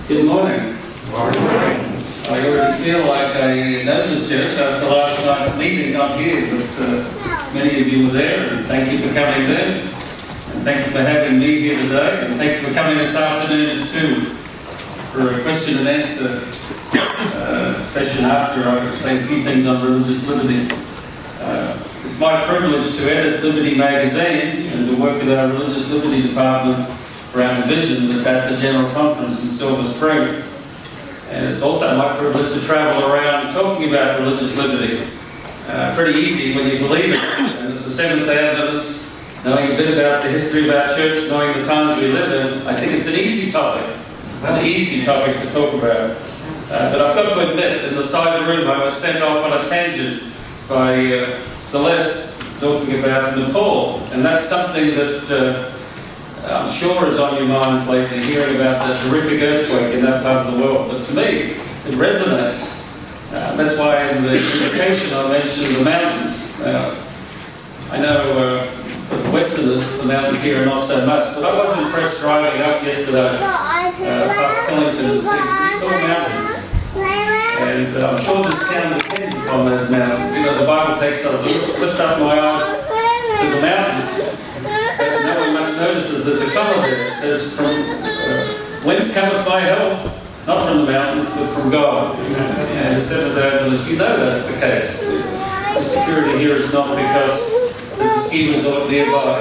Good morning. I already feel like I know this church after last night's meeting, not here, but many of you were there, and thank you for coming there. And thank you for having me here today, and thank you for coming this afternoon too for a question and answer session after I say a few things on religious liberty. It's my privilege to edit Liberty magazine and to work at our religious liberty department for our division that's at the General Conference in Silver Spring. And it's also my privilege to travel around talking about religious liberty. Pretty easy when you believe it. And as the Seventh-day Adventist, knowing a bit about the history of our church, knowing the times we live in, I think it's an easy topic to talk about. But I've got to admit, in the side room I was sent off on a tangent by Celeste talking about Nepal. And that's something that I'm sure is on your minds lately, hearing about the horrific earthquake in that part of the world. But to me, it resonates. That's why in the invocation I mentioned the mountains. I know for the Westerners, the mountains here are not so much, but I was impressed driving up yesterday past Killington and seeing tall mountains. And I'm sure this town depends upon those mountains. You know, the Bible takes us, lift up my eyes to the mountains. No one much notices there's a comma there. It says, from whence cometh my help? Not from the mountains, but from God. And the Seventh-day Adventist, you know that's the case. The security here is not because there's a ski resort nearby.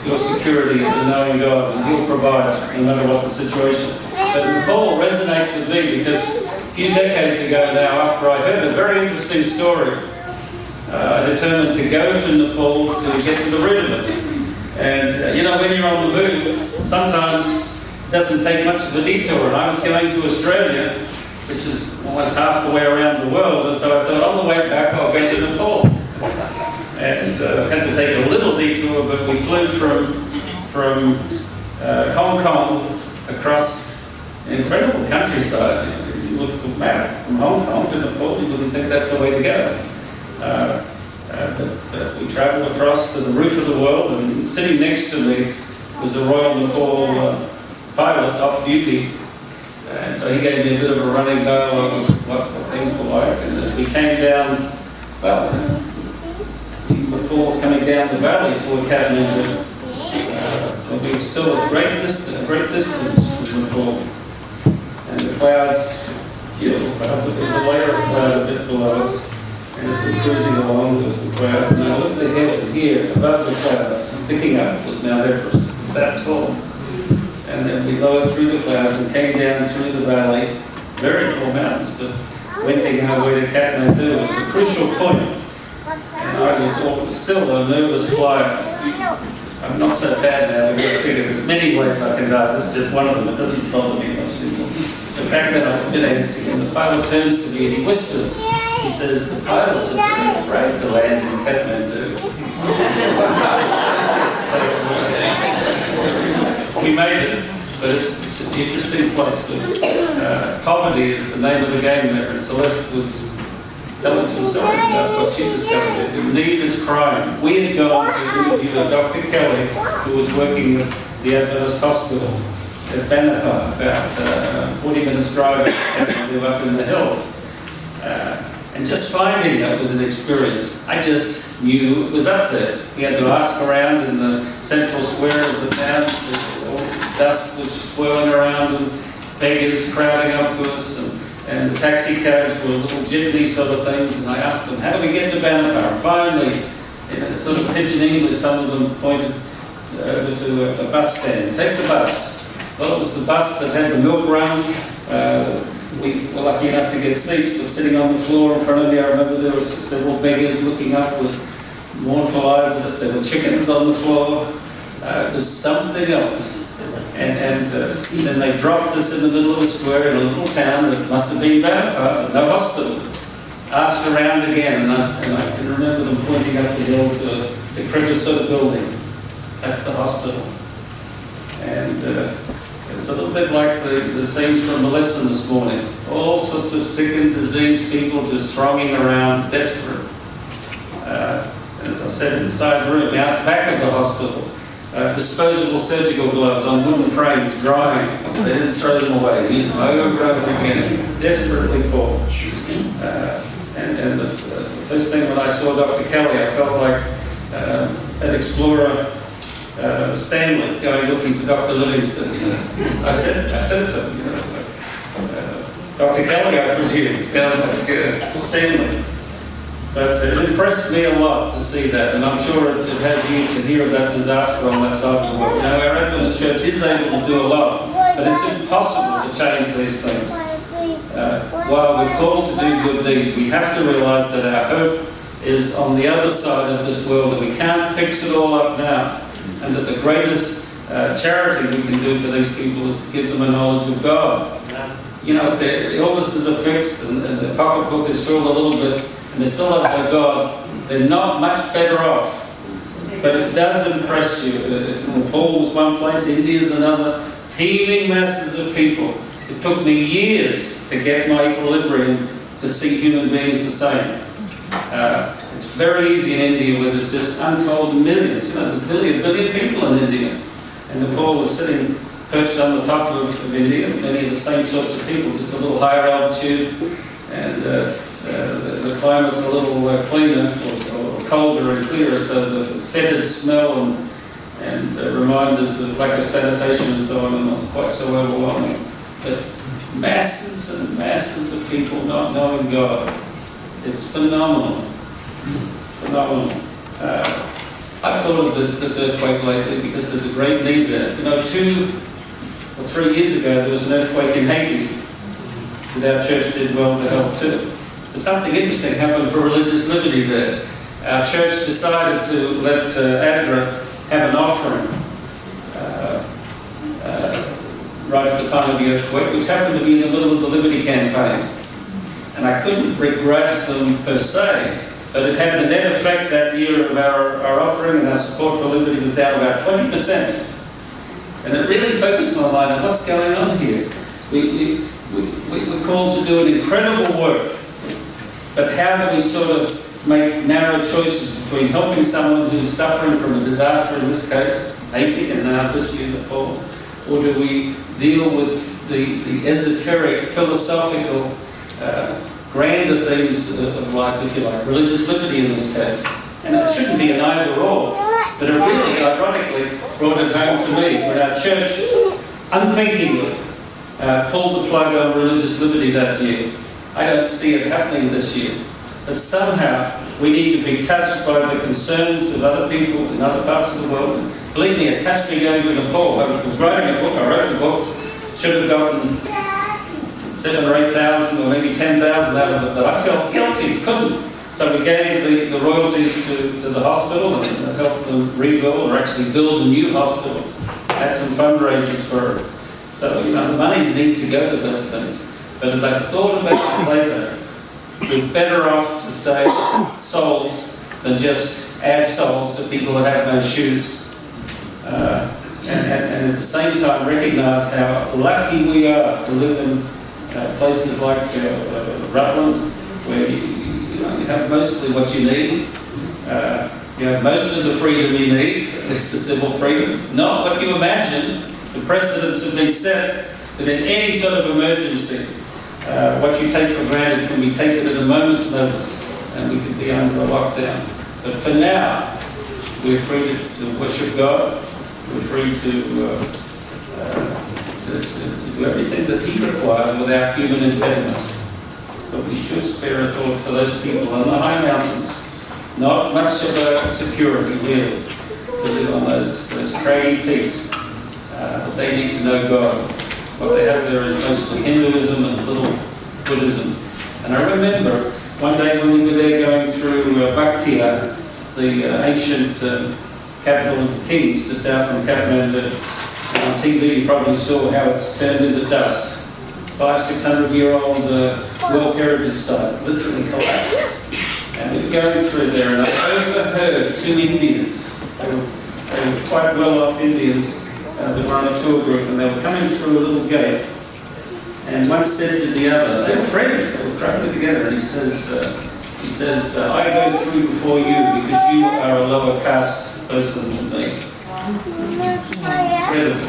Your security is in knowing God, and He'll provide no matter what the situation. But Nepal resonates with me because a few decades ago now, after I heard a very interesting story, I determined to go to Nepal to get to the root of it. And you know, when you're on the move, sometimes it doesn't take much of a detour. And I was going to Australia, which is almost half the way around the world, and so I thought on the way back I'll go to Nepal. And had to take a little detour, but we flew from Hong Kong across an incredible countryside. You look at the map, from Hong Kong to Nepal, you wouldn't think that's the way to go. But we travelled across to the roof of the world, and sitting next to me was a Royal Nepal pilot off duty. And so he gave me a bit of a running dialogue of what things were like. And as we came down, well, even before coming down the valley toward Kathmandu, we were still a great distance from Nepal. And the clouds, beautiful clouds, but there was a layer of cloud a bit below us. And as we were cruising along, there was the clouds, and I looked ahead, and here, above the clouds, sticking up, was Mount Everest. It was that tall. And then we lowered through the clouds and came down through the valley, very tall mountains, but wending our way to Kathmandu at the crucial point. And I was still a nervous flyer. I'm not so bad now, because I figure there's many ways I can die. This is just one of them. It doesn't bother me much anymore. But back then I was a bit antsy, and the pilot turns to me and he whispers. He says, the pilots are very afraid to land in Kathmandu. We made it, but it's an interesting place. But poverty is the name of the game there, and Celeste was telling some stories about what she discovered. The need is crime. We had gone to interview Dr. Kelly, who was working at the Adventist hospital at Banapa, about 40 minutes drive up in the hills. And just finding that was an experience. I just knew it was up there. We had to ask around in the central square of the town. Dust was swirling around and beggars crowding up to us. And the taxi cabs were little jitney sort of things. And I asked them, how do we get to Banapa? Finally, in a sort of pidgin English, some of them pointed over to a bus stand. Take the bus. Well, it was the bus that had the milk run. We were lucky enough to get seats, but sitting on the floor in front of me, I remember there were several beggars looking up with mournful eyes at us. There were chickens on the floor. It was something else. And then they dropped us in the middle of a square in a little town that must have been Banapa, no hospital. Asked around again, and I can remember them pointing up the hill to a decrepit sort of building. That's the hospital. And it's a little bit like the scenes from the lesson this morning. All sorts of sick and diseased people just thronging around, desperate. As I said, inside the room, out back of the hospital, disposable surgical gloves on wooden frames, drying. They didn't throw them away. They used them over and over again, desperately poor. And the first thing when I saw Dr. Kelly, I felt like an explorer Stanley going looking for Dr. Livingston. I said it to him, Dr. Kelly, I presume. Sounds like Stanley. But it impressed me a lot to see that, and I'm sure it has you to hear of that disaster on that side of the world. Our Adventist church is able to do a lot, but it's impossible to change these things. While we're called to do good deeds, we have to realise that our hope is on the other side of this world, that we can't fix it all up now, and that the greatest charity we can do for these people is to give them a knowledge of God. If their illnesses are fixed and their pocketbook is filled a little bit, and they still have no God, they're not much better off. But it does impress you. Nepal was one place, India is another, teeming masses of people. It took me years to get my equilibrium to see human beings the same. It's very easy in India where there's just untold millions. There's nearly a billion people in India. And Nepal was sitting perched on the top of India, many of the same sorts of people, just a little higher altitude, and the climate's a little cleaner or colder and clearer, so the fetid smell and reminders of lack of sanitation and so on are not quite so overwhelming. But masses and masses of people not knowing God. It's phenomenal. Phenomenal. I've thought of this earthquake lately because there's a great need there. 2 or 3 years ago there was an earthquake in Haiti that our church did well to help too. But something interesting happened for religious liberty there. Our church decided to let ADRA have an offering right at the time of the earthquake, which happened to be in the middle of the Liberty campaign. And I couldn't begrudge them per se, but it had the net effect that year of our offering, and our support for liberty was down about 20%. And it really focused my mind on what's going on here. We're called to do an incredible work, but how do we sort of make narrow choices between helping someone who's suffering from a disaster, in this case, Haiti, and now this year, Nepal, or do we deal with the esoteric, philosophical, grander themes of life, if you like, religious liberty in this case? And it shouldn't be an either-or, but it really, ironically, brought it home to me when our church, unthinkingly, pulled the plug on religious liberty that year. I don't see it happening this year. But somehow, we need to be touched by the concerns of other people in other parts of the world. And believe me, it touched me going to Nepal. I was writing a book, I wrote the book, should have gotten 7,000 or 8,000 or maybe 10,000 out of it, but I felt guilty, couldn't. So we gave the royalties to the hospital and helped them rebuild or actually build a new hospital. Had some fundraisers for it. So, the monies need to go to those things. But as I thought about it later, we're better off to save souls than just add souls to people that have no shoes. And at the same time recognise how lucky we are to live in places like Rutland, where you have mostly what you need. You have most of the freedom you need, at least the civil freedom. Not what you imagine. The precedents have been set that in any sort of emergency, what you take for granted can be taken at a moment's notice, and we can be under a lockdown. But for now, we're free to worship God. We're free to do everything that He requires without human impediment. But we should spare a thought for those people on the high mountains. Not much of a security, really, to live on those craggy peaks. But they need to know God. What they have there is mostly Hinduism and a little Buddhism. And I remember one day when we were there going through Bhaktiyar, the ancient capital of the kings, just out from Kathmandu. On TV you probably saw how it's turned into dust. 500-600-year-old World Heritage Site, literally collapsed. And we were going through there and I overheard 2 Indians. They were quite well-off Indians that were on a tour group, and they were coming through a little gate. And one said to the other, they were friends, they were traveling together, and he says, I go through before you because you are a lower caste person than me. Incredible.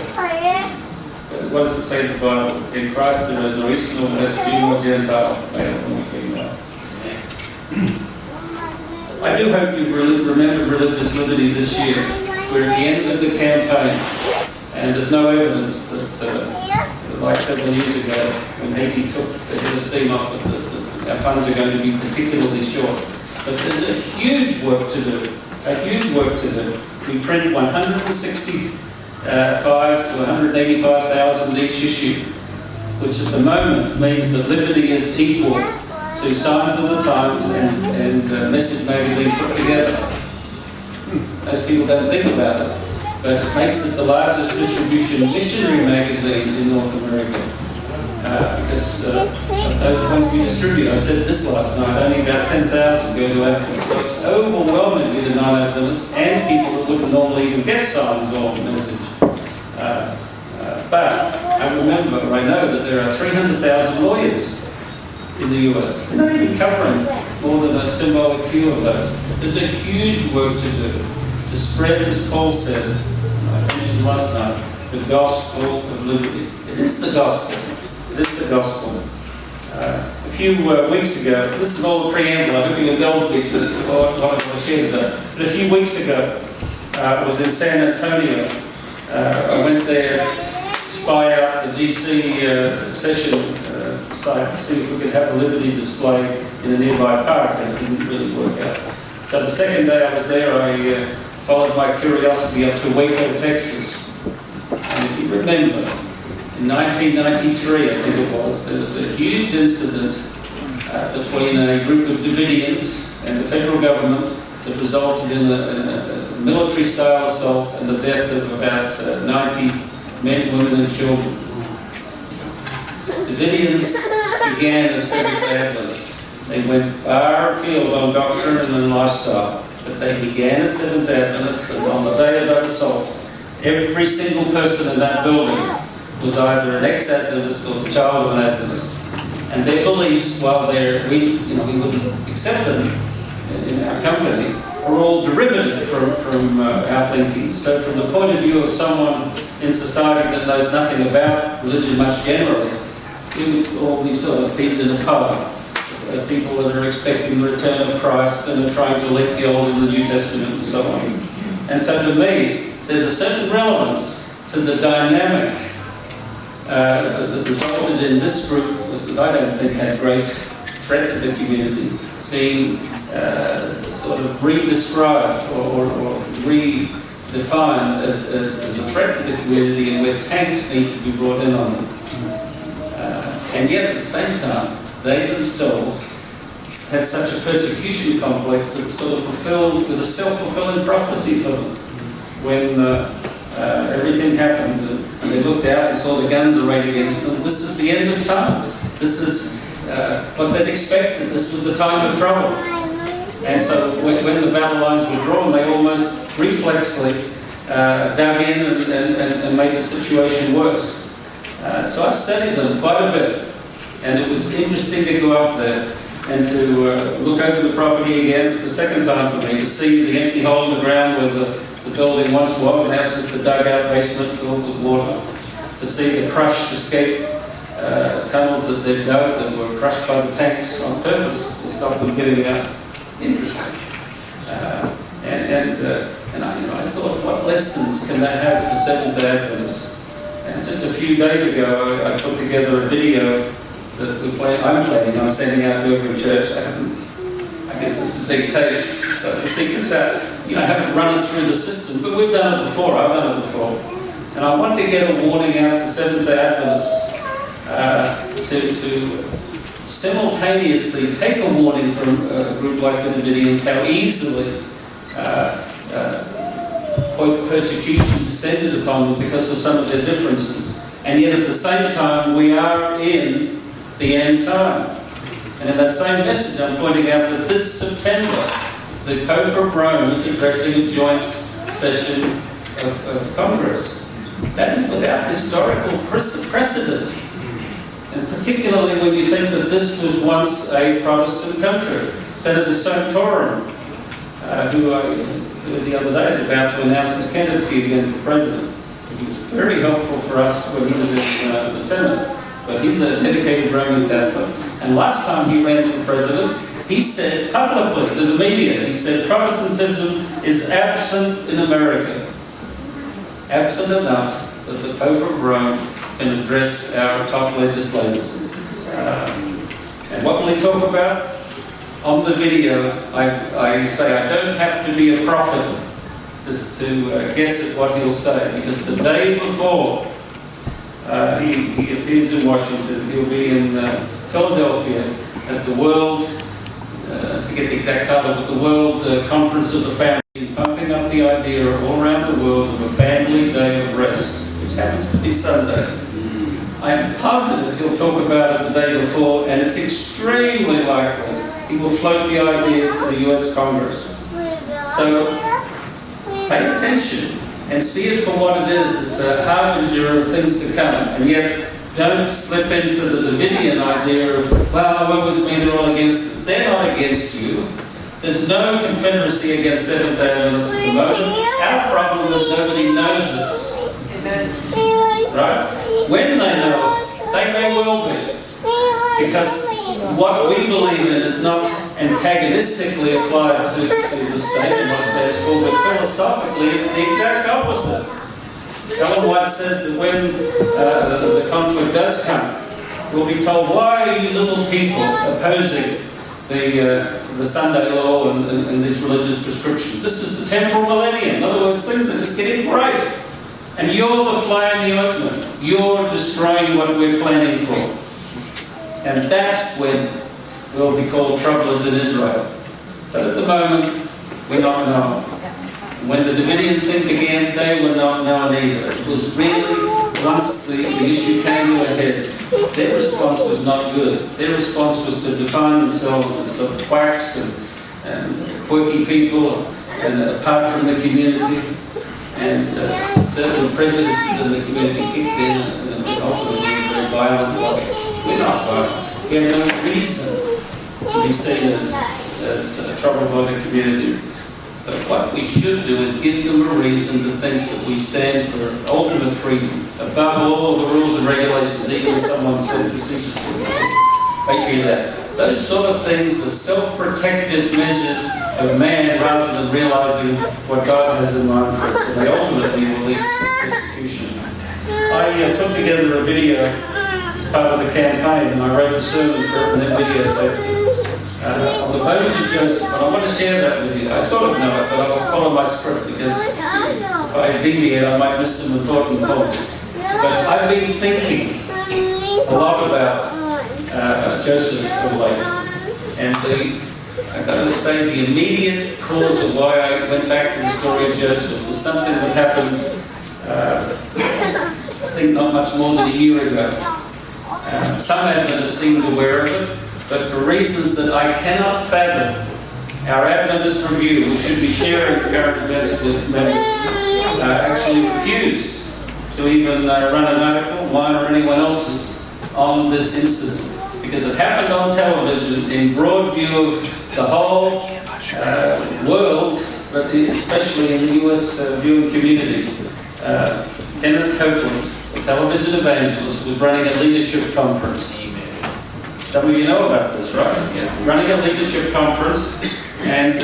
But what does it say in the Bible? In Christ there is no East nor West, Jew nor Gentile, male nor female. I do hope you remember religious liberty this year. We're at the end of the campaign, and there's no evidence that, like several years ago, when Haiti took the head of steam off, our funds are going to be particularly short. But there's a huge work to do. A huge work to do. We print 165 to 185,000 each issue, which at the moment means that liberty is equal to Signs of the Times and Message magazine put together. Most people don't think about it, but it makes it the largest distribution missionary magazine in North America. Because those ones we distribute, I said this last night, only about 10,000 go to Adventist. So it's overwhelmingly the non-Adventists and people that wouldn't normally even get Signs or Message. But I remember, I know that there are 300,000 lawyers in the US. They're not even covering more than a symbolic few of those. There's a huge work to do to spread, as Paul said, I mentioned last night, the gospel of liberty. It is the gospel. It is the gospel. A few weeks ago, this is all the preamble, I hope you indulge me to what I want to share today. But a few weeks ago, I was in San Antonio. I went there to spy out the GC session site to see if we could have a liberty display in a nearby park, and it didn't really work out. So the second day I was there, I followed my curiosity up to Waco, Texas. And if you remember, in 1993, I think it was, there was a huge incident between a group of Davidians and the federal government that resulted in a military-style assault and the death of about 90 men, women and children. Davidians began as Seventh Adventists. They went far afield on doctrine and lifestyle, but they began as Seventh Adventists, and on the day of that assault, every single person in that building was either an ex-Adventist or the child of an Adventist. And their beliefs, while we wouldn't accept them in our company, were all derivative from our thinking. So from the point of view of someone in society that knows nothing about religion much generally, we would all be sort of peas in a pod. People that are expecting the return of Christ and are trying to link the Old and the New Testament and so on. And so to me, there's a certain relevance to the dynamic that resulted in this group that I don't think had great threat to the community being sort of re-described or redefined as a threat to the community, and where tanks need to be brought in on them. And yet at the same time, they themselves had such a persecution complex that sort of was a self-fulfilling prophecy for them. When everything happened and they looked out and saw the guns arrayed against them, this is the end of times. This is what they'd expected. This was the time of trouble. And so when the battle lines were drawn, they almost reflexly dug in and made the situation worse. So I studied them quite a bit, and it was interesting to go up there and to look over the property again. It was the second time for me to see the empty hole in the ground where the building once was, and that's just a dugout basement filled with water. To see the crushed escape tunnels that they'd dug that were crushed by the tanks on purpose to stop them getting out. Interesting. And I thought, what lessons can that have for Seventh Adventists? And just a few days ago, I put together a video that I'm planning on sending out to every church. I guess this is big tape, so to see this out. I haven't run it through the system, but we've done it before. I've done it before. And I want to get a warning out to Seventh Adventists to simultaneously take a warning from a group like the Davidians, how easily persecution descended upon them because of some of their differences. And yet at the same time, we are in the end time. And in that same message, I'm pointing out that this September, the Pope of Rome is addressing a joint session of Congress. That is without historical precedent. And particularly when you think that this was once a Protestant country. Senator Santorum, who the other day is about to announce his candidacy again for president. He was very helpful for us when he was in the Senate. But he's a dedicated Roman Catholic. And last time he ran for president, he said publicly to the media, he said Protestantism is absent in America. Absent enough that the Pope of Rome can address our top legislators. And what will he talk about? On the video, I say I don't have to be a prophet to guess at what he'll say, because the day before he appears in Washington, he'll be in Philadelphia at the World, I forget the exact title, but the World Conference of the Family, pumping up the idea all around the world of a family day of rest, which happens to be Sunday. I am positive he'll talk about it the day before, and it's extremely likely he will float the idea to the US Congress. So pay attention and see it for what it is. It's a harbinger of things to come. And yet, don't slip into the Davidian idea of, well, what was me, they're all against us. They're not against you. There's no confederacy against Seventh-day Adventists at the moment. Our problem is nobody knows us. Right? When they know us, they may well be. Because what we believe in is not antagonistically applied to the state and what stands for, but philosophically it's the exact opposite. Ellen White says that when the conflict does come, we'll be told, why are you little people opposing the Sunday law and this religious prescription? This is the temporal millennium. In other words, things are just getting great. And you're the fly in the ointment. You're destroying what we're planning for. And that's when we'll be called troublers in Israel. But at the moment, we're not known. When the Davidian thing began, they were not known either. It was really, once the issue came to a head, their response was not good. Their response was to define themselves as sort of quacks and quirky people and apart from the community. And certain prejudices in the community kicked in and ultimately very violent. We're not violent. We have no reason to be seen as troubled by the community. But what we should do is give them a reason to think that we stand for ultimate freedom, above all the rules and regulations, even if someone said facetiously. Make sure that. Those sort of things are self-protective measures of man rather than realizing what God has in mind for us. And they ultimately will lead to persecution. I put together a video as part of the campaign, and I wrote a sermon for it and then videotaped it. On the bones of Joseph, and I want to share that with you. I sort of know it, but I will follow my script because if I deviate, I might miss some important points. But I've been thinking a lot about Joseph of late, and I've got to say the immediate cause of why I went back to the story of Joseph was something that happened, I think not much more than a year ago. Some Adventists seemed aware of it, but for reasons that I cannot fathom, our Adventist Review, which should be sharing current events with members, actually refused to even run an article, mine or anyone else's, on this incident. Because it happened on television in broad view of the whole world, but especially in the US viewing community. Kenneth Copeland, a television evangelist, was running a leadership conference. Some of you know about this, right? Yeah. Running a leadership conference, and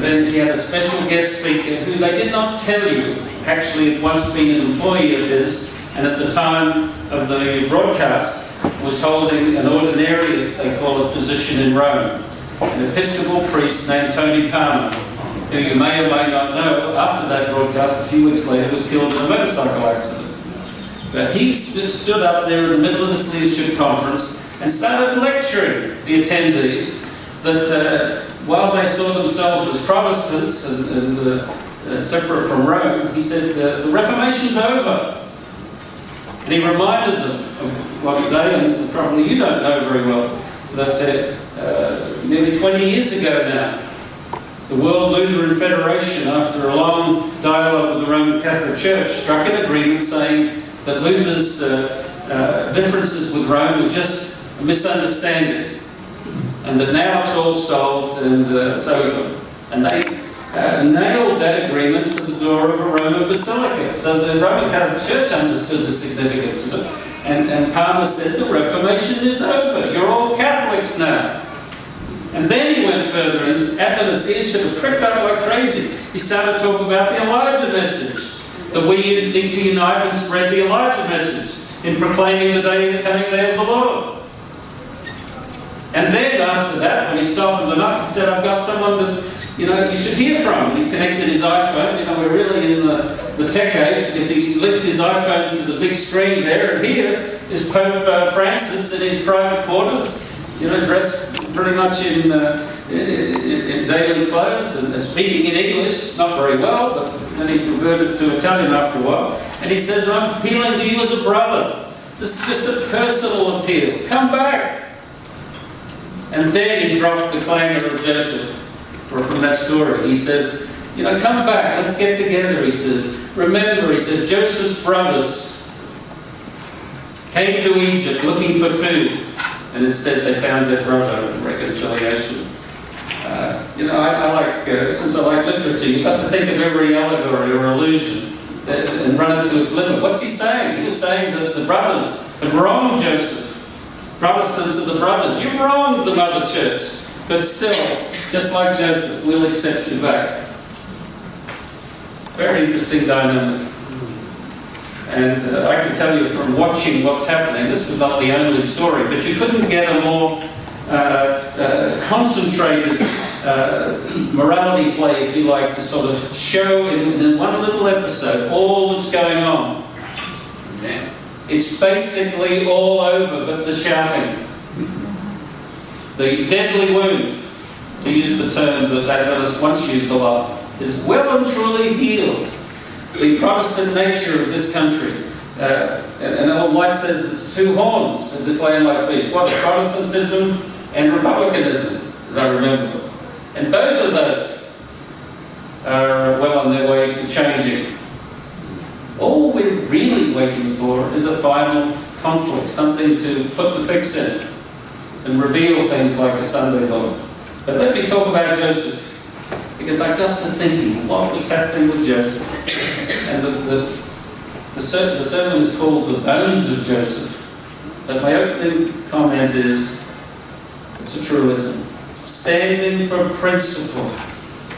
then he had a special guest speaker who they did not tell you actually had once been an employee of his, and at the time of the broadcast was holding an ordinary, they call it, position in Rome. An Episcopal priest named Tony Palmer, who you may or may not know, after that broadcast a few weeks later was killed in a motorcycle accident. But he stood up there in the middle of this leadership conference and started lecturing the attendees that while they saw themselves as Protestants and separate from Rome, he said, the Reformation's over. And he reminded them of what they, and probably you don't know very well, that nearly 20 years ago now, the World Lutheran Federation, after a long dialogue with the Roman Catholic Church, struck an agreement saying that Luther's differences with Rome were just a misunderstanding, and that now it's all solved and it's over. And they nailed that agreement to the door of a Roman basilica. So the Roman Catholic Church understood the significance of it. And Palmer said, the Reformation is over. You're all Catholics now. And then he went further, and Adventist ears should have pricked up like crazy. He started talking about the Elijah message, that we need to unite and spread the Elijah message in proclaiming the coming day of the Lord. And then after that, when he softened them up, he said, I've got someone that, you should hear from. He connected his iPhone. We're really in the tech age, because he linked his iPhone to the big screen there. And here is Pope Francis in his private quarters, dressed pretty much in daily clothes and speaking in English, not very well, but then he converted to Italian after a while. And he says, I'm appealing to you as a brother. This is just a personal appeal. Come back. And then he dropped the clangor of Joseph, or from that story. He says, come back, let's get together, he says. Remember, he says, Joseph's brothers came to Egypt looking for food, and instead they found their brother in reconciliation. Since I like literature, you've got to think of every allegory or allusion and run it to its limit. What's he saying? He was saying that the brothers had wronged Joseph. Protestants of the brothers, you wronged the mother church, but still, just like Joseph, we'll accept you back. Very interesting dynamic. And I can tell you from watching what's happening, this was not the only story, but you couldn't get a more concentrated morality play, if you like, to sort of show in one little episode all that's going on. Yeah. It's basically all over but the shouting. The deadly wound, to use the term that Adventist once used a lot, is well and truly healed. The Protestant nature of this country, and Ellen White says it's two horns of this land-like beast. What? Protestantism and Republicanism, as I remember. And both of those are well on their way to changing. All we're really waiting for is a final conflict, something to put the fix in and reveal things like a Sunday law. But let me talk about Joseph, because I got to thinking what was happening with Joseph. And the sermon is called The Bones of Joseph. But my opening comment is, it's a truism. Standing for principle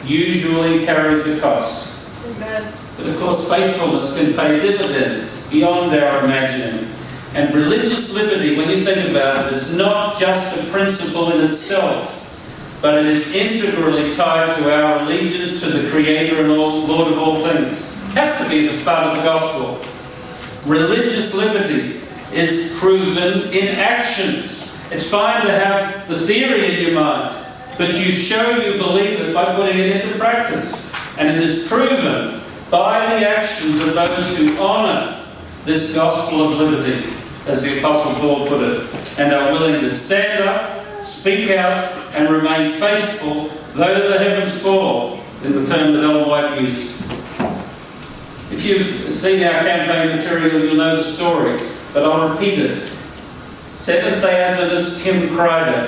usually carries a cost. Amen. But of course, faithfulness can pay dividends beyond our imagining. And religious liberty, when you think about it, is not just a principle in itself, but it is integrally tied to our allegiance to the Creator and Lord of all things. It has to be if it's part of the gospel. Religious liberty is proven in actions. It's fine to have the theory in your mind, but you show you believe it by putting it into practice. And it is proven by the actions of those who honour this gospel of liberty, as the Apostle Paul put it, and are willing to stand up, speak out, and remain faithful, though the heavens fall, in the term that Ellen White used. If you've seen our campaign material, you'll know the story, but I'll repeat it. Seventh-day Adventist Kim Kreider,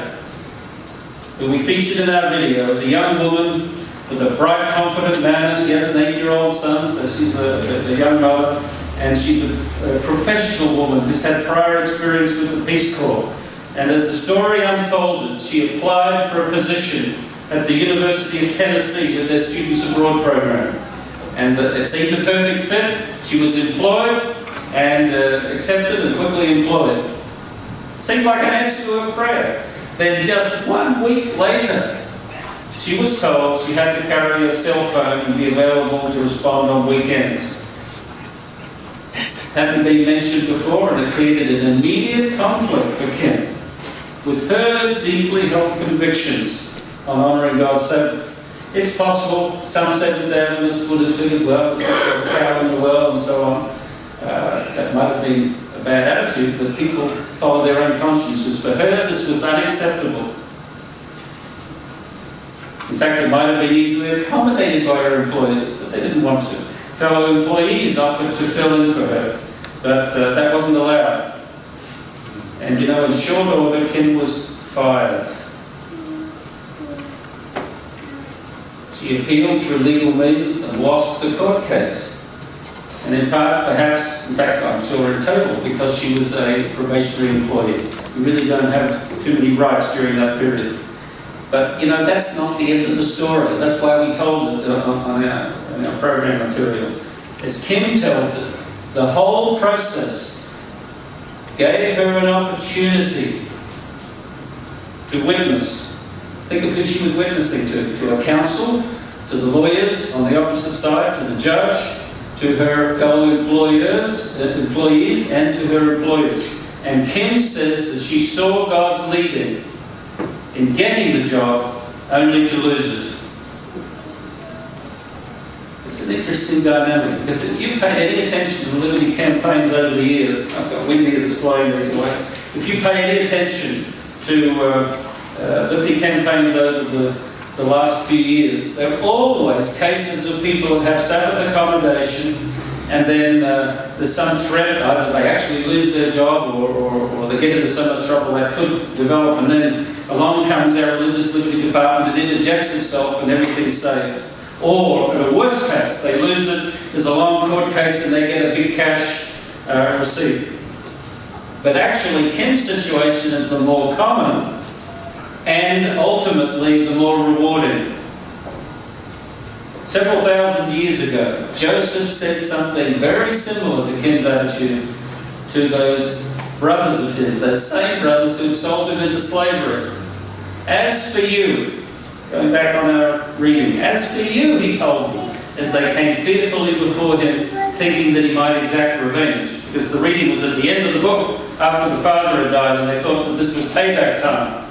who we featured in our video, is a young woman with a bright, confident manner. She has an 8-year-old son, so she's a young mother, and she's a professional woman who's had prior experience with the Peace Corps. And as the story unfolded, she applied for a position at the University of Tennessee with their Students Abroad program. And it seemed a perfect fit. She was employed and accepted and quickly employed. Seemed like an answer to her prayer. Then just 1 week later, she was told she had to carry a cell phone and be available to respond on weekends. It hadn't been mentioned before, and it created an immediate conflict for Kim with her deeply held convictions on honouring God's Sabbath. It's possible some Seventh-day Adventists would have figured, well, it's like a cow in the well and so on. That might have been a bad attitude, but people follow their own consciences. For her, this was unacceptable. In fact, it might have been easily accommodated by her employers, but they didn't want to. Fellow employees offered to fill in for her, but that wasn't allowed. And in short order, Kim was fired. She appealed through legal means and lost the court case. And in part, perhaps, in fact, I'm sure in total, because she was a probationary employee. You really don't have too many rights during that period. But, you know, that's not the end of the story. That's why we told it on our program material. As Kim tells it, the whole process gave her an opportunity to witness. Think of who she was witnessing to a counsel, to the lawyers on the opposite side, to the judge, to her fellow employees, and to her employers. And Kim says that she saw God's leading in getting the job, only to lose it. It's an interesting dynamic, because if you pay any attention to the Liberty campaigns over the years, I've got Wendy displaying this away. If you pay any attention to Liberty campaigns over the last few years, there are always cases of people that have Sabbath accommodation, and then there's some threat, either they actually lose their job or they get into so much trouble that could develop, and then along comes our religious liberty department and interjects itself and everything's saved. Or, in a worst case, they lose it, there's a long court case and they get a big cash receipt. But actually, Kim's situation is the more common and ultimately the more rewarding. Several thousand years ago, Joseph said something very similar to Kim's attitude to those brothers of his, those same brothers who had sold him into slavery. As for you, going back on our reading, as for you, he told them, as they came fearfully before him, thinking that he might exact revenge. Because the reading was at the end of the book, after the father had died, and they thought that this was payback time,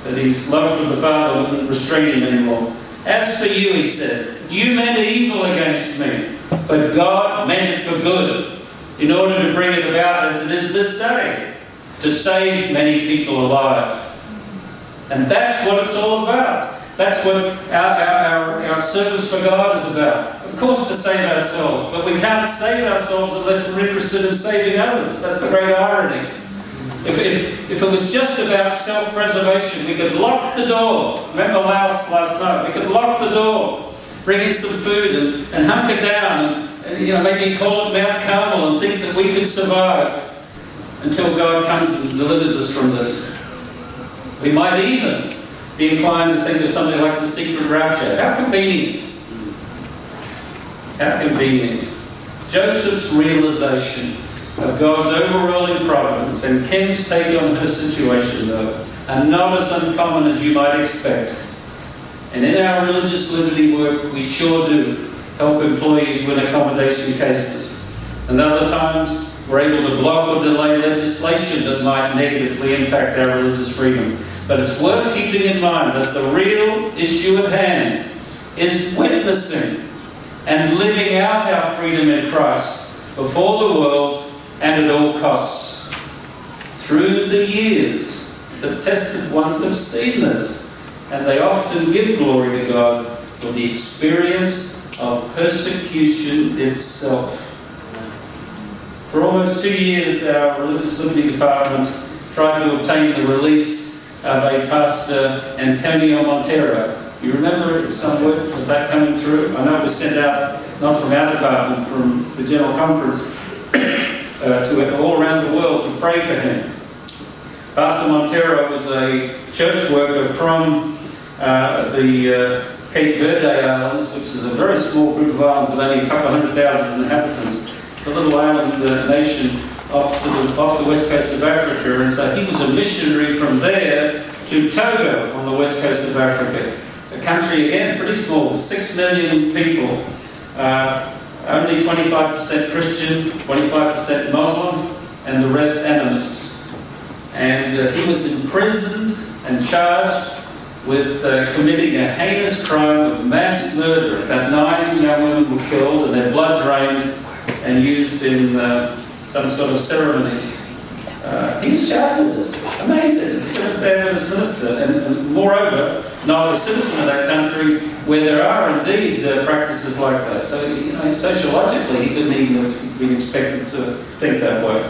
that his love for the father wouldn't restrain him anymore. As for you, he said, you meant evil against me, but God meant it for good, in order to bring it about as it is this day, to save many people alive. And that's what it's all about. That's what our service for God is about. Of course, to save ourselves, but we can't save ourselves unless we're interested in saving others. That's the great irony. If it was just about self-preservation, we could lock the door. Remember Laos last night? We could lock the door, bring in some food and hunker down and maybe call it Mount Carmel and think that we could survive until God comes and delivers us from this. We might even be inclined to think of something like the secret rapture. How convenient. How convenient. Joseph's realization of God's overruling providence and Kim's take on her situation, though, are not as uncommon as you might expect. And in our religious liberty work, we sure do help employees win accommodation cases. And other times, we're able to block or delay legislation that might negatively impact our religious freedom. But it's worth keeping in mind that the real issue at hand is witnessing and living out our freedom in Christ before the world and at all costs. Through the years, the tested ones have seen this, and they often give glory to God for the experience of persecution itself. For almost 2 years, our religious liberty department tried to obtain the release of a pastor, Antonio Montero. You remember some word of that coming through? I know it was sent out, not from our department, from the General Conference, to all around the world to pray for him. Pastor Montero was a church worker from the Cape Verde Islands, which is a very small group of islands with only a couple of 100,000 inhabitants. It's a little island nation off the west coast of Africa, and so he was a missionary from there to Togo on the west coast of Africa. A country, again, pretty small, with 6 million people. Only 25% Christian, 25% Muslim, and the rest animist. And he was imprisoned and charged with committing a heinous crime of mass murder. About 9 young women were killed and their blood drained and used in some sort of ceremonies. He was charged with this. Amazing. As a Seventh-day Adventist minister, and moreover, not a citizen of that country where there are indeed practices like that. So, sociologically, he couldn't even have been expected to think that way.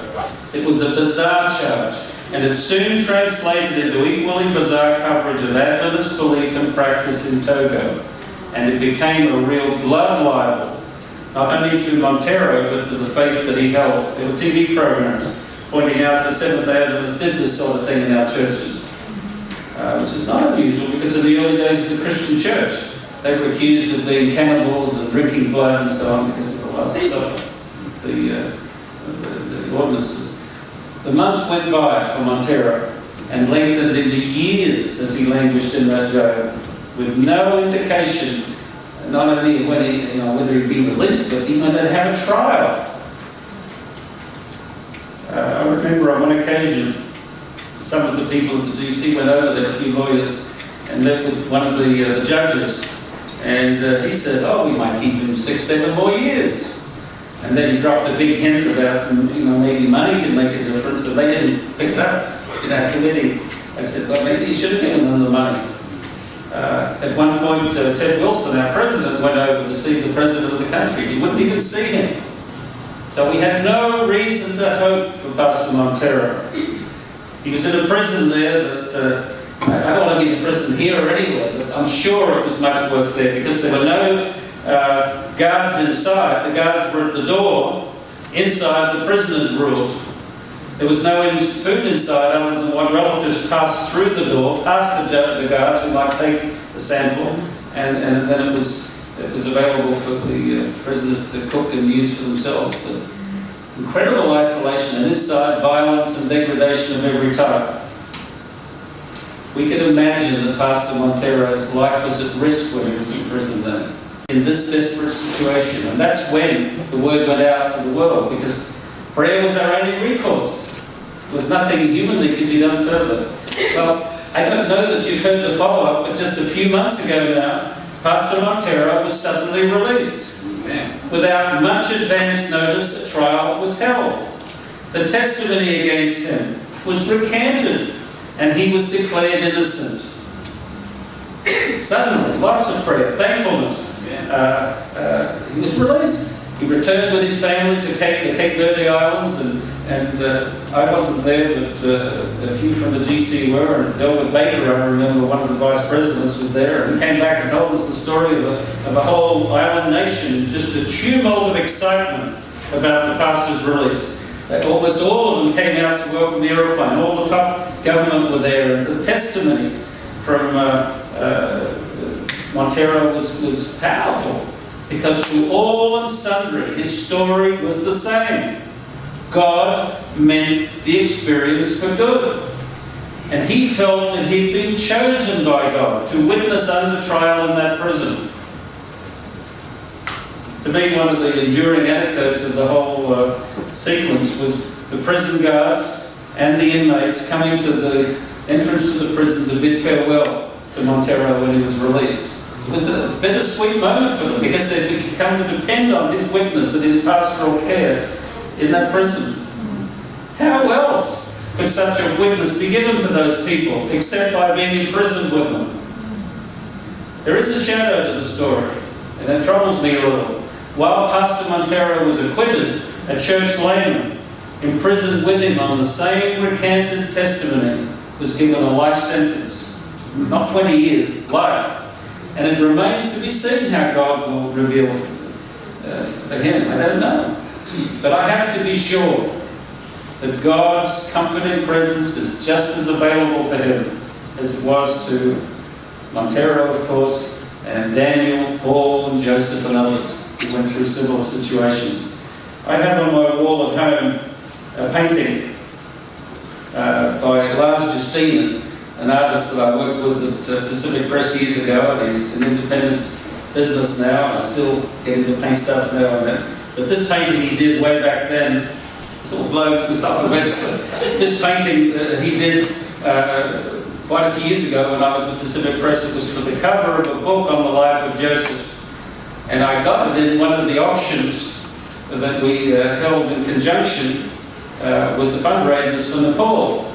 It was a bizarre charge, and it soon translated into equally bizarre coverage of Adventist belief and practice in Togo. and it became a real blood libel, not only to Montero, but to the faith that he held. There were TV programs pointing out that Seventh-day Adventists did this sort of thing in our churches, which is not unusual, because in the early days of the Christian church, they were accused of being cannibals and drinking blood and so on because of the lust of the ordinances. The months went by for Montero and lengthened into years as he languished in that jail, with no indication, not only when he, whether he'd been released, but even they'd have a trial. I remember on one occasion, some of the people at the GC went over there, a few lawyers, and met with one of the judges, and he said, "Oh, we might keep him 6-7 more years." And then he dropped a big hint about, maybe money can make a difference, and they didn't pick it up in our committee. I said, well, maybe you should have given them the money. At one point, Ted Wilson, our president, went over to see the president of the country. He wouldn't even see him. So we had no reason to hope for Pastor Montero. He was in a prison there that, I don't want to be in prison here or anywhere, but I'm sure it was much worse there, because there were no guards inside. The guards were at the door. Inside, the prisoners ruled. There was no food inside other than what relatives passed through the door, past the guards who might take the sample, and then it was available for the prisoners to cook and use for themselves. But incredible isolation, and inside violence and degradation of every type. We can imagine that Pastor Montero's life was at risk when he was in prison then, in this desperate situation. And that's when the word went out to the world, because prayer was our only recourse. There was nothing humanly could be done further. Well, I don't know that you've heard the follow-up, but just a few months ago now, Pastor Montero was suddenly released. Without much advance notice, a trial was held. The testimony against him was recanted, and he was declared innocent. Suddenly, lots of prayer, thankfulness. He was released. He returned with his family to the Cape Verde Islands, and I wasn't there, but a few from the GC were, and Delbert Baker, I remember, one of the vice presidents, was there, and he came back and told us the story of a whole island nation, just a tumult of excitement about the pastor's release. Almost all of them came out to welcome the aeroplane. All the top government were there, and the testimony from Montero was powerful, because to all and sundry, his story was the same. God meant the experience for good. And he felt that he'd been chosen by God to witness under trial in that prison. To me, one of the enduring anecdotes of the whole sequence was the prison guards and the inmates coming to the entrance to the prison to bid farewell to Montero when he was released. It was a bittersweet moment for them, because they'd come to depend on his witness and his pastoral care in that prison. How else could such a witness be given to those people except by being imprisoned with them? There is a shadow to the story, and it troubles me a little. While Pastor Montero was acquitted, a church layman imprisoned with him on the same recanted testimony was given a life sentence. Not 20 years, life. And it remains to be seen how God will reveal for him. I don't know. But I have to be sure that God's comforting presence is just as available for him as it was to Montero, of course, and Daniel, Paul, and Joseph, and others who went through similar situations. I have on my wall at home a painting by Lars Justine, an artist that I worked with at Pacific Press years ago, and he's an independent business now, and I still get him to paint stuff now and then. But this painting he did way back then, this little bloke was up the register. This painting he did quite a few years ago when I was at Pacific Press. It was for the cover of a book on the life of Joseph. And I got it in one of the auctions that we held in conjunction with the fundraisers for Nepal.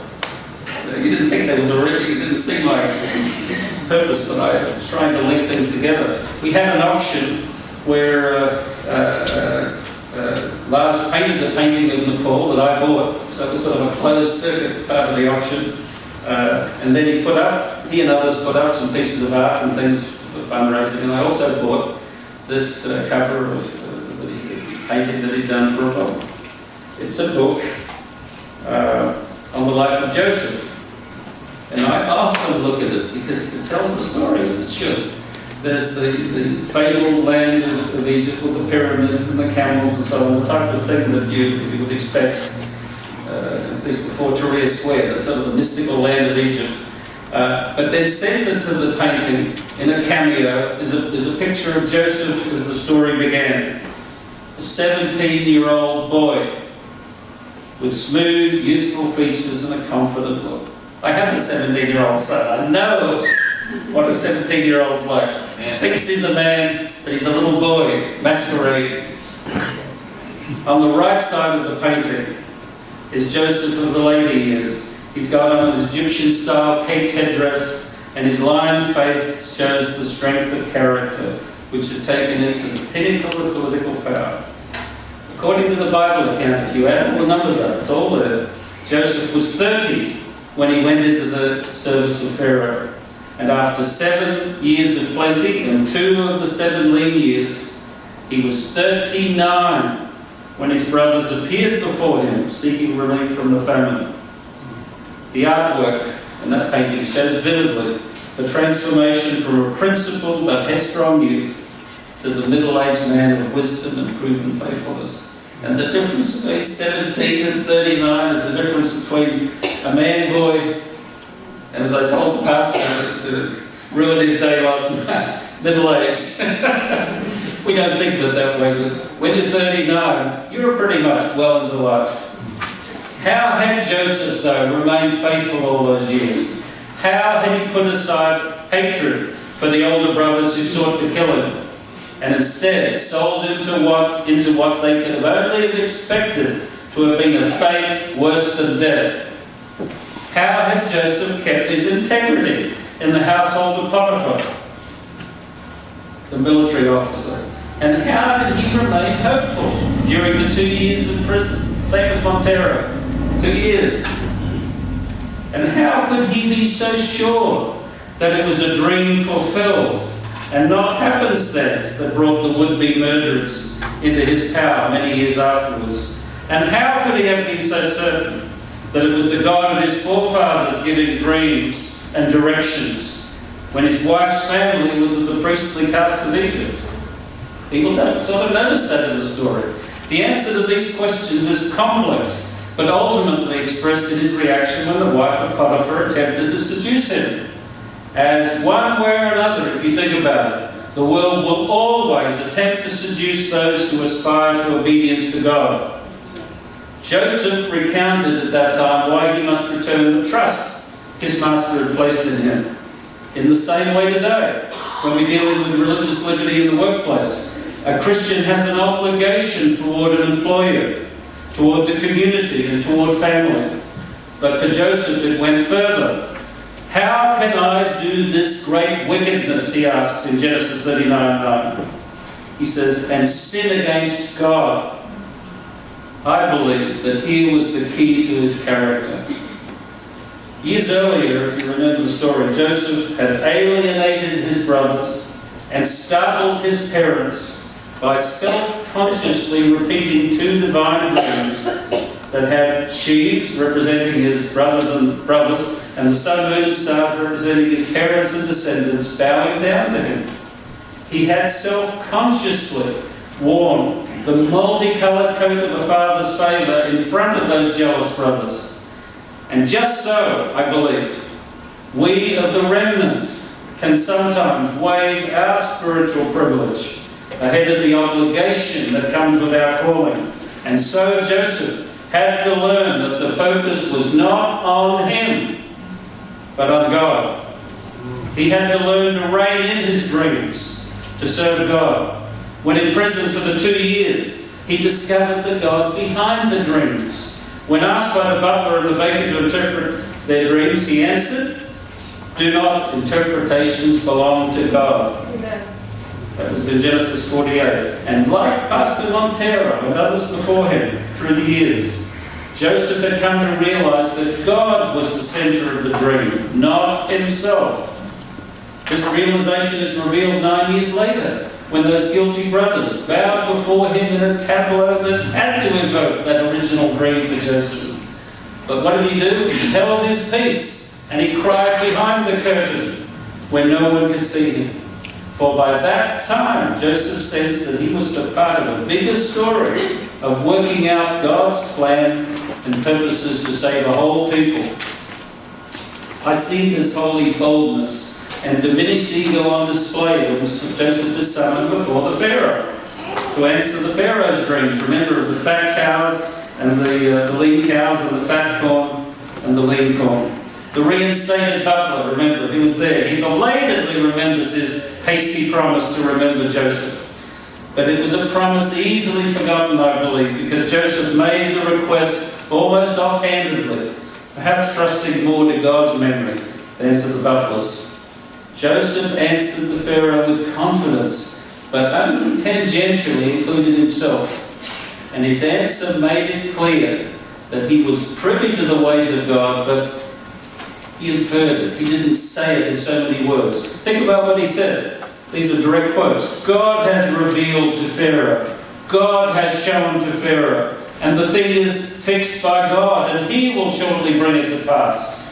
You didn't think there was it didn't seem like purpose, but I was trying to link things together. We had an auction where Lars painted the painting of Nepal that I bought, so it was sort of a closed circuit part of the auction. And then he and others put up some pieces of art and things fundraising, and I also bought this cover of the painting that he'd done for a book. It's a book on the life of Joseph. And I often look at it because it tells the story as it should. There's the fabled land of Egypt with the pyramids and the camels and so on, the type of thing that you would expect, at least before Tahrir Square, the sort of the mystical land of Egypt. But then centered to the painting in a cameo is a picture of Joseph as the story began. A 17-year-old boy with smooth, youthful features and a confident look. I have a 17-year-old son. I know what a 17-year-old's like. Thinks he's a man, but he's a little boy, masquerading. On the right side of the painting is Joseph of the later years. He's got on his Egyptian-style caped headdress, and his lion face shows the strength of character, which had taken him to the pinnacle of political power. According to the Bible account, if you add all the numbers up, it's all there. Joseph was 30 when he went into the service of Pharaoh. And after 7 years of plenty and 2 of the 7 lean years, he was 39 when his brothers appeared before him, seeking relief from the famine. The artwork in that painting shows vividly the transformation from a principled but headstrong youth to the middle-aged man of wisdom and proven faithfulness. And the difference between 17 and 39 is the difference between a man boy, and as I told the pastor to ruin his day last night, middle-aged. We don't think of it that way, but when you're 39, you're pretty much well into life. How had Joseph, though, remained faithful all those years? How had he put aside hatred for the older brothers who sought to kill him, and instead sold him into what they could have only expected to have been a fate worse than death? How had Joseph kept his integrity in the household of Potiphar, the military officer? And how did he remain hopeful during the 2 years in prison? Same as Montero, 2 years. And how could he be so sure that it was a dream fulfilled and not happenstance that brought the would-be murderers into his power many years afterwards? And how could he have been so certain that it was the God of his forefathers giving dreams and directions when his wife's family was of the priestly caste of Egypt? People don't sort of notice that in the story. The answer to these questions is complex, but ultimately expressed in his reaction when the wife of Potiphar attempted to seduce him. As one way or another, if you think about it, the world will always attempt to seduce those who aspire to obedience to God. Joseph recounted at that time why he must return the trust his master had placed in him. In the same way today, when we're dealing with religious liberty in the workplace, a Christian has an obligation toward an employer, toward the community, and toward family. But for Joseph, it went further. How can I do this great wickedness, he asked in Genesis 39:9. He says, and sin against God. I believe that here was the key to his character. Years earlier, if you remember the story, Joseph had alienated his brothers and startled his parents by self-consciously repeating 2 divine dreams that had sheaves representing his brothers and the sun, moon and stars representing his parents and descendants bowing down to him. He had self-consciously worn the multicoloured coat of a father's favour in front of those jealous brothers. And just so, I believe, we of the remnant can sometimes waive our spiritual privilege ahead of the obligation that comes with our calling. And so Joseph had to learn that the focus was not on him, but on God. He had to learn to rein in his dreams to serve God. When in prison for the 2 years, he discovered the God behind the dreams. When asked by the butler and the baker to interpret their dreams, he answered, "Do not interpretations belong to God?" Amen. That was in Genesis 48. And like Pastor Montero and others before him through the years, Joseph had come to realize that God was the center of the dream, not himself. This realization is revealed 9 years later, when those guilty brothers bowed before him in a tableau that had to evoke that original dream for Joseph. But what did he do? He held his peace, and he cried behind the curtain when no one could see him. For by that time, Joseph sensed that he was the part of a bigger story of working out God's plan and purposes to save a whole people. I see this holy boldness and diminished ego on display when Joseph is summoned before the Pharaoh to answer the Pharaoh's dreams. Remember, of the fat cows and the lean cows and the fat corn and the lean corn. The reinstated butler, remember, he was there. He belatedly remembers his hasty promise to remember Joseph. But it was a promise easily forgotten, I believe, because Joseph made the request almost offhandedly, perhaps trusting more to God's memory than to the butler's. Joseph answered the Pharaoh with confidence, but only tangentially included himself. And his answer made it clear that he was privy to the ways of God, but he inferred it. He didn't say it in so many words. Think about what he said. These are direct quotes. God has revealed to Pharaoh. God has shown to Pharaoh. And the thing is fixed by God, and he will shortly bring it to pass.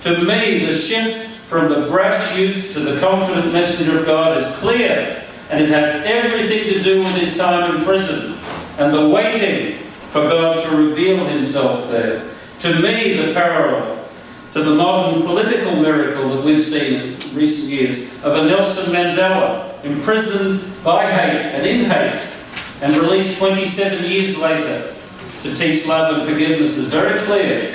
To me, the shift from the brash youth to the confident messenger of God is clear, and it has everything to do with his time in prison and the waiting for God to reveal himself there. To me, the parallel to the modern political miracle that we've seen in recent years of a Nelson Mandela, imprisoned by hate and in hate, and released 27 years later to teach love and forgiveness, is very clear.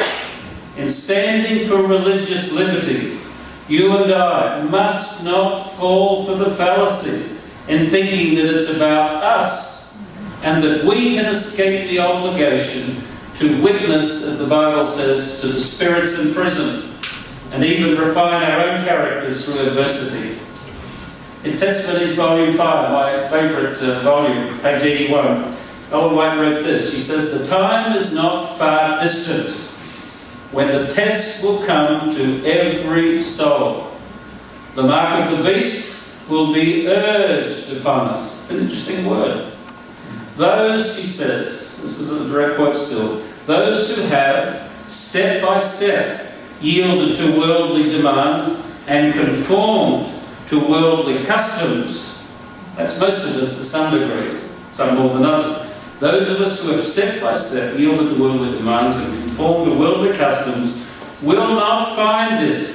In standing for religious liberty, you and I must not fall for the fallacy in thinking that it's about us and that we can escape the obligation to witness, as the Bible says, to the spirits in prison and even refine our own characters through adversity. In Testimonies, Volume 5, my favourite volume, page 81, Ellen White wrote this. She says, "The time is not far distant when the test will come to every soul. The mark of the beast will be urged upon us." It's an interesting word. Those, she says, this is a direct quote still, those who have, step by step, yielded to worldly demands and conformed to worldly customs. That's most of us to some degree, some more than others. Those of us who have step by step yielded to worldly demands and conformed to worldly customs will not find it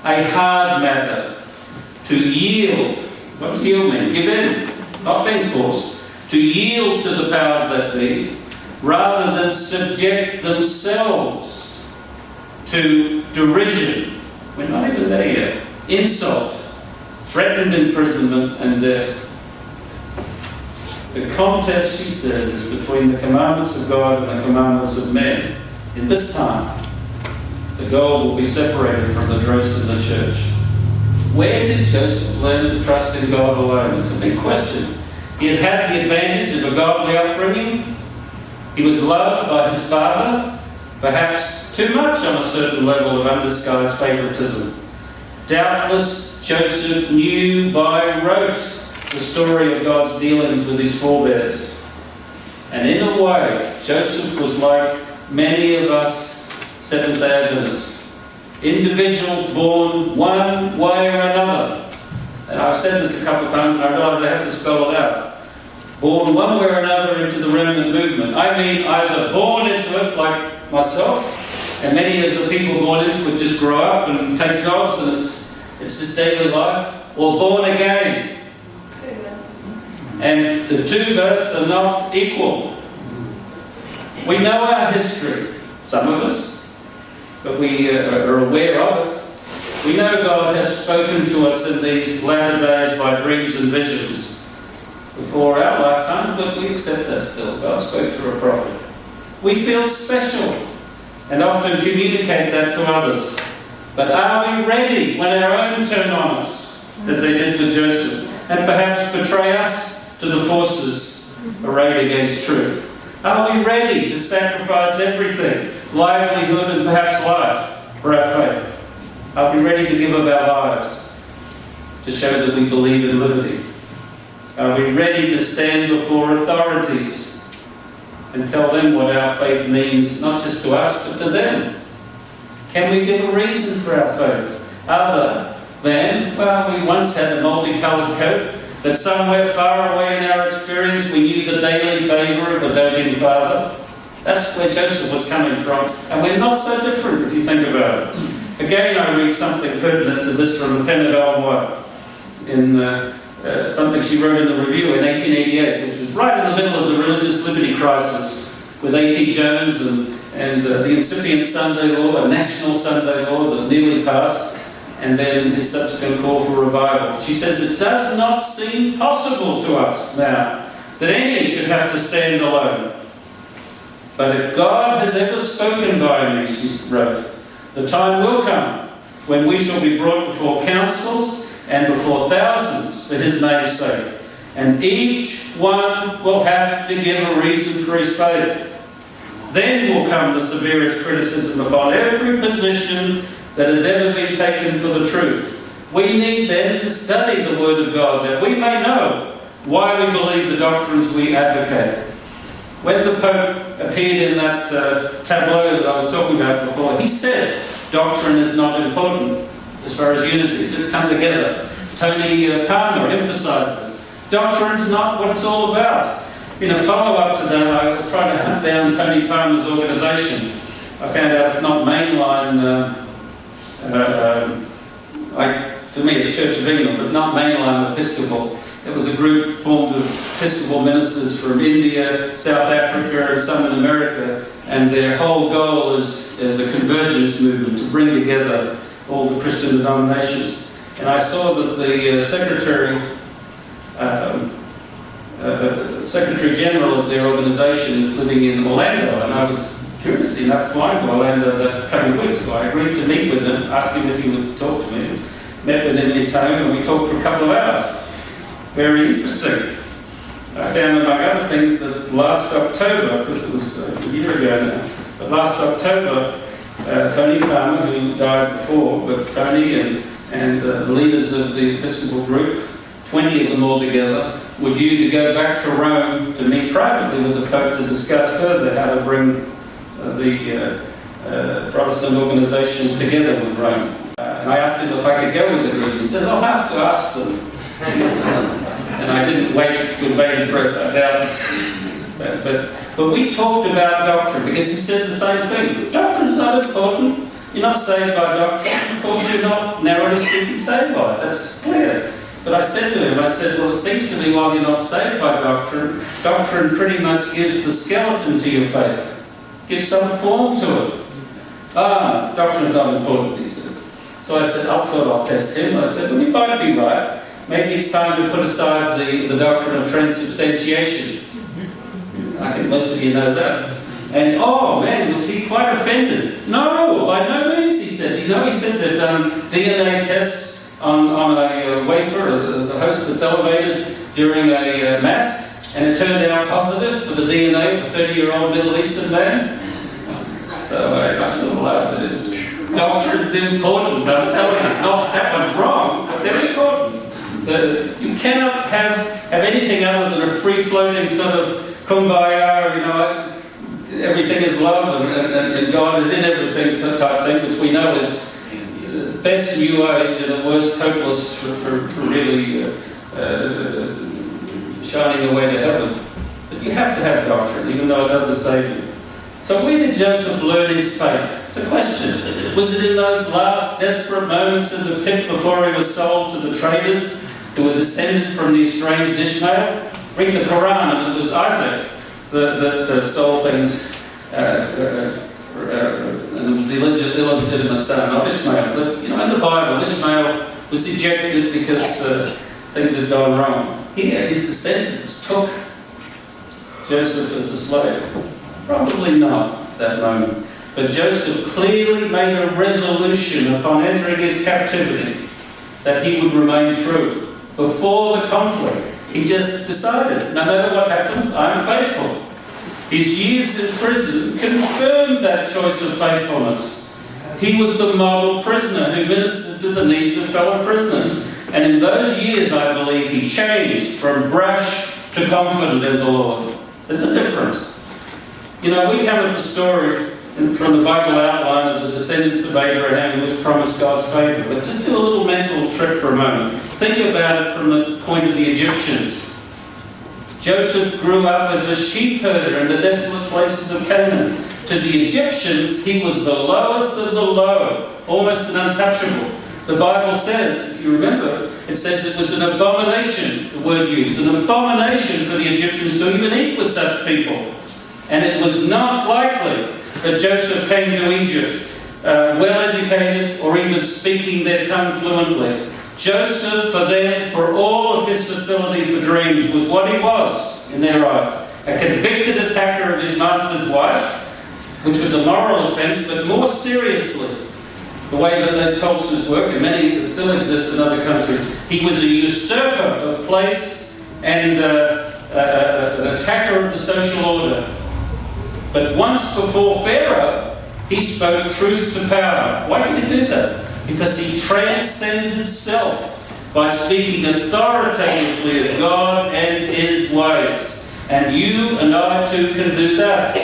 a hard matter to yield. What does yield mean? Give in, not being forced. To yield to the powers that be, rather than subject themselves to derision. We're not even there yet. Insult, threatened imprisonment and death. The contest, she says, is between the commandments of God and the commandments of men. In this time, the gold will be separated from the dross of the church. Where did Joseph learn to trust in God alone? It's a big question. He had had the advantage of a godly upbringing. He was loved by his father, perhaps too much on a certain level of undisguised favoritism. Doubtless, Joseph knew by rote the story of God's dealings with his forebears. And in a way, Joseph was like many of us Seventh-day Adventists. Individuals born one way or another. And I've said this a couple of times and I realise I have to spell it out. Born one way or another into the remnant movement. I mean either born into it like myself, and many of the people born into it just grow up and take jobs and it's just daily life, or born again. And the two births are not equal. We know our history, some of us, but we are aware of it. We know God has spoken to us in these latter days by dreams and visions before our lifetimes, but we accept that still. God spoke through a prophet. We feel special and often communicate that to others. But are we ready when our own turn on us, as they did with Joseph, and perhaps betray us to the forces arrayed against truth? Are we ready to sacrifice everything, livelihood and perhaps life, for our faith? Are we ready to give up our lives? to show that we believe in liberty? Are we ready to stand before authorities and tell them what our faith means, not just to us, but to them? Can we give a reason for our faith other than, well, we once had a multicoloured coat, that somewhere far away in our experience we knew the daily favour of a doting father? That's where Joseph was coming from. And we're not so different if you think about it. Again, I read something pertinent to this from the pen of White in something she wrote in the Review in 1888, which was right in the middle of the religious liberty crisis with A.T. Jones and the incipient Sunday law, a national Sunday law that nearly passed, and then his subsequent call for revival. She says, it does not seem possible to us now that any should have to stand alone. But if God has ever spoken by me, she wrote, the time will come when we shall be brought before councils and before thousands for his name's sake, and each one will have to give a reason for his faith. Then will come the severest criticism upon every position that has ever been taken for the truth. We need then to study the Word of God, that we may know why we believe the doctrines we advocate. When the Pope appeared in that tableau that I was talking about before, he said, doctrine is not important as far as unity, just come together. Tony Palmer emphasised it. Doctrine's not what it's all about. In a follow-up to that, I was trying to hunt down Tony Palmer's organisation. I found out it's not mainline, for me it's Church of England, but not mainline Episcopal. It was a group formed of Episcopal ministers from India, South Africa, and some in America, and their whole goal is a convergence movement to bring together all the Christian denominations. And I saw that the Secretary General of their organisation is living in Orlando, and I was curious enough flying to Orlando that coming week, so I agreed to meet with him, asked him if he would talk to me. Met with him in his home, and we talked for a couple of hours. Very interesting. I found, among other things, that last October, because it was a year ago now, but last October, Tony Palmer, who died before, but Tony and the leaders of the Episcopal group, 20 of them all together, were due to go back to Rome to meet privately with the Pope to discuss further how to bring the Protestant organisations together with Rome. And I asked him if I could go with the group. He says, I'll have to ask them. And I didn't wait with bated breath, I doubt. But we talked about doctrine, because he said the same thing. Doctrine's not important. You're not saved by doctrine. Of course you're not, narrowly speaking, saved by it. That's clear. But I said to him, well, it seems to me while you're not saved by doctrine, doctrine pretty much gives the skeleton to your faith. Gives some form to it. Doctrine's not important, he said. So I said, I'll test him. I said, well, you might be right. Maybe it's time to put aside the doctrine of transubstantiation. I think most of you know that. And, oh man, was he quite offended. No, by no means, he said. He said they've done DNA tests on a wafer, the host that's elevated during a mass, and it turned out positive for the DNA of a 30-year-old Middle Eastern man. So I sort of laughed at it. Doctrine's important, I'm telling you. Not that one's wrong, but they're important. You cannot have anything other than a free-floating sort of kumbaya, everything is love and God is in everything type thing, which we know is best new age and at worst hopeless for really shining the way to heaven. But you have to have doctrine, even though it doesn't save you. So where did Joseph learn his faith? It's a question. Was it in those last desperate moments in the pit before he was sold to the traders who were descended from the estranged Ishmael? Read the Quran, and it was Isaac that stole things, and it was the illegitimate son of Ishmael. But in the Bible, Ishmael was ejected because things had gone wrong. Here, his descendants took Joseph as a slave. Probably not that moment. But Joseph clearly made a resolution upon entering his captivity that he would remain true. Before the conflict, he just decided, no matter what happens, I am faithful. His years in prison confirmed that choice of faithfulness. He was the model prisoner who ministered to the needs of fellow prisoners. And in those years, I believe, he changed from brash to confident in the Lord. There's a difference. You know, we come at the story from the Bible outline of the descendants of Abraham who was promised God's favour. But just do a little mental trip for a moment. Think about it from the point of the Egyptians. Joseph grew up as a sheep herder in the desolate places of Canaan. To the Egyptians, he was the lowest of the low, almost an untouchable. The Bible says, if you remember, it says it was an abomination, the word used, an abomination for the Egyptians to even eat with such people. And it was not likely that Joseph came to Egypt well-educated or even speaking their tongue fluently. Joseph, for them, for all of his facility for dreams, was what he was in their eyes. A convicted attacker of his master's wife, which was a moral offence, but more seriously, the way that those cultures work, and many that still exist in other countries, he was a usurper of place and an attacker of the social order. But once before Pharaoh, he spoke truth to power. Why could he do that? Because he transcended self by speaking authoritatively of God and His ways. And you and I too can do that.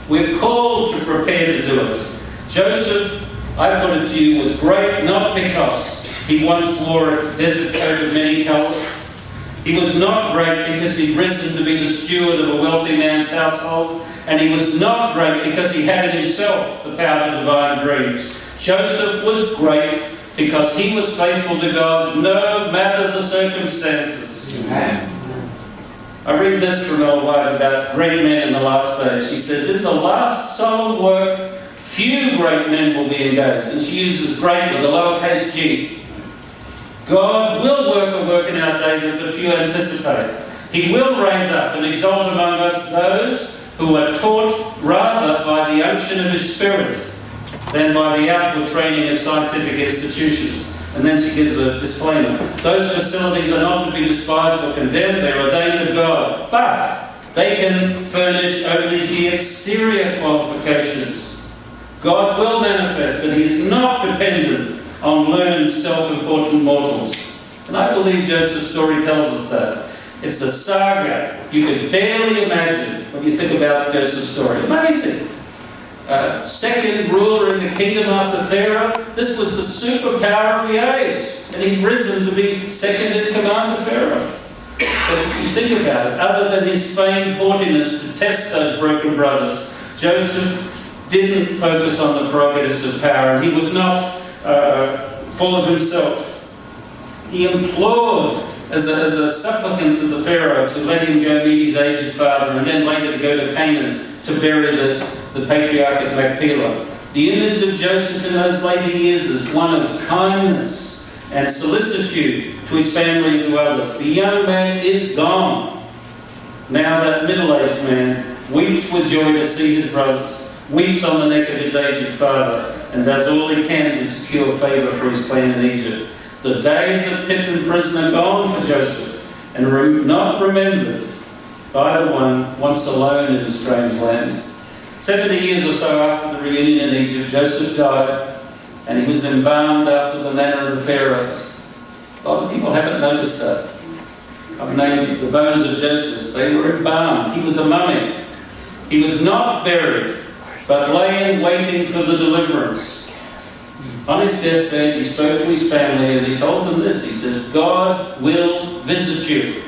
We're called to prepare to do it. Joseph, I put it to you, was great not because he once wore a desert coat of many colours. He was not great because he'd risen to be the steward of a wealthy man's household. And he was not great because he had in himself the power to divine dreams. Joseph was great because he was faithful to God no matter the circumstances. Amen. I read this from Ellen White about great men in the last days. She says, in the last solemn work, few great men will be engaged. And she uses great with a lowercase g. God will work a work in our day that few anticipate. He will raise up and exalt among us those who are taught rather by the unction of His Spirit than by the outward training of scientific institutions. And then she gives a disclaimer. Those facilities are not to be despised or condemned. They're ordained of God. But they can furnish only the exterior qualifications. God will manifest that He is not dependent on learned, self-important mortals. And I believe Joseph's story tells us that. It's a saga you could barely imagine when you think about Joseph's story. Amazing. Second ruler in the kingdom after Pharaoh. This was the superpower of the age. And he'd risen to be second in command of Pharaoh. But if you think about it, other than his feigned haughtiness to test those broken brothers, Joseph didn't focus on the prerogatives of power. And he was not full of himself. He implored as a supplicant to the Pharaoh to let him go meet his aged father and then later to go to Canaan to bury the patriarch at Machpelah. The image of Joseph in those later years is one of kindness and solicitude to his family and to others. The young man is gone. Now that middle-aged man weeps with joy to see his brothers, weeps on the neck of his aged father, and does all he can to secure favour for his clan in Egypt. The days of pit and prison are gone for Joseph, and not remembered by the one once alone in a strange land. 70 years or so after the reunion in Egypt, Joseph died, and he was embalmed after the manner of the pharaohs. A lot of people haven't noticed that. I've named the bones of Joseph. They were embalmed. He was a mummy. He was not buried, but lay in waiting for the deliverance. On his deathbed, he spoke to his family and he told them this. He says, God will visit you.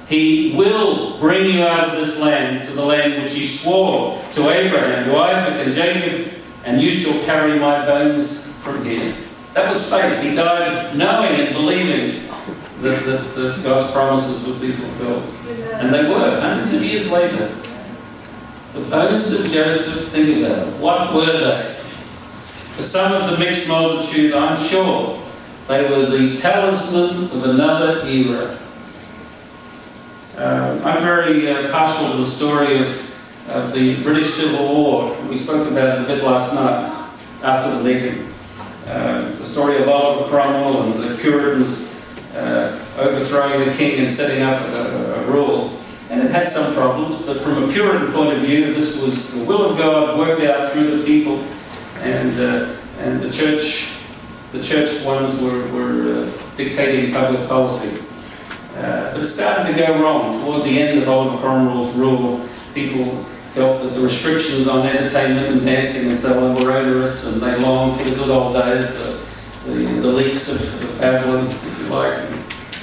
He will bring you out of this land to the land which He swore to Abraham, to Isaac and Jacob, and you shall carry my bones from here. That was faith. He died knowing and believing that God's promises would be fulfilled. And they were, hundreds of years later. The bones of Joseph, think about it. What were they? For some of the mixed multitude, I'm sure, they were the talisman of another era. I'm very partial to the story of the British Civil War. We spoke about it a bit last night after the meeting. The story of Oliver Cromwell and the Puritans overthrowing the king and setting up a rule. And it had some problems, but from a Puritan point of view, this was the will of God worked out through the people. And the church ones were dictating public policy. But it started to go wrong. Toward the end of Oliver Cromwell's rule, people felt that the restrictions on entertainment and dancing and so on were onerous, and they longed for the good old days, the leaks of Babylon, if you like,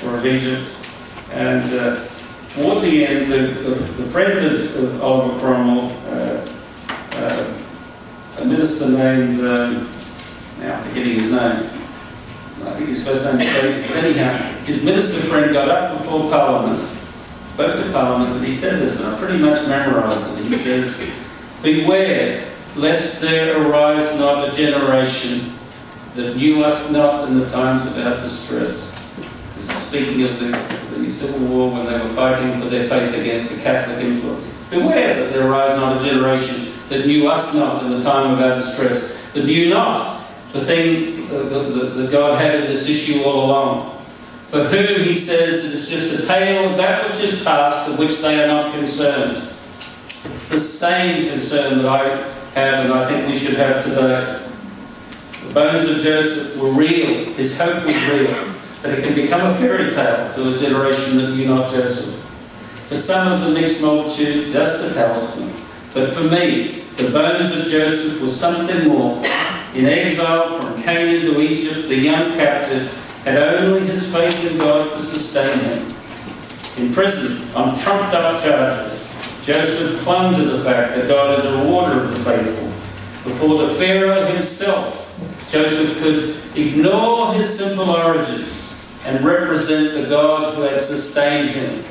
or of Egypt. And toward the end, the friend of Oliver Cromwell, a minister named, now I'm forgetting his name, I think his first name is Steed, but anyhow, his minister friend got up before Parliament, spoke to Parliament, and he said this, and I pretty much memorised it. He says, "Beware lest there arise not a generation that knew us not in the times of our distress." This is speaking of the Civil War, when they were fighting for their faith against the Catholic influence. Beware that there arise not a generation that knew us not in the time of our distress, that knew not the thing that God had in this issue all along. For whom, he says, it is just a tale of that which is past, of which they are not concerned. It's the same concern that I have, and I think we should have today. The bones of Joseph were real. His hope was real. But it can become a fairy tale to a generation that knew not Joseph. For some of the mixed multitude, just a talisman. But for me, the bones of Joseph was something more. In exile from Canaan to Egypt, the young captive had only his faith in God to sustain him. In prison, on trumped-up charges, Joseph clung to the fact that God is a rewarder of the faithful. Before the Pharaoh himself, Joseph could ignore his simple origins and represent the God who had sustained him.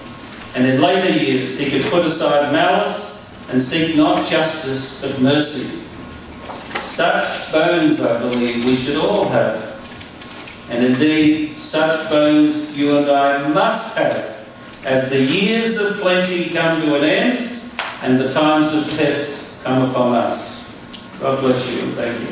And in later years, he could put aside malice and seek not justice but mercy. Such bones, I believe, we should all have. And indeed, such bones you and I must have as the years of plenty come to an end and the times of test come upon us. God bless you and thank you.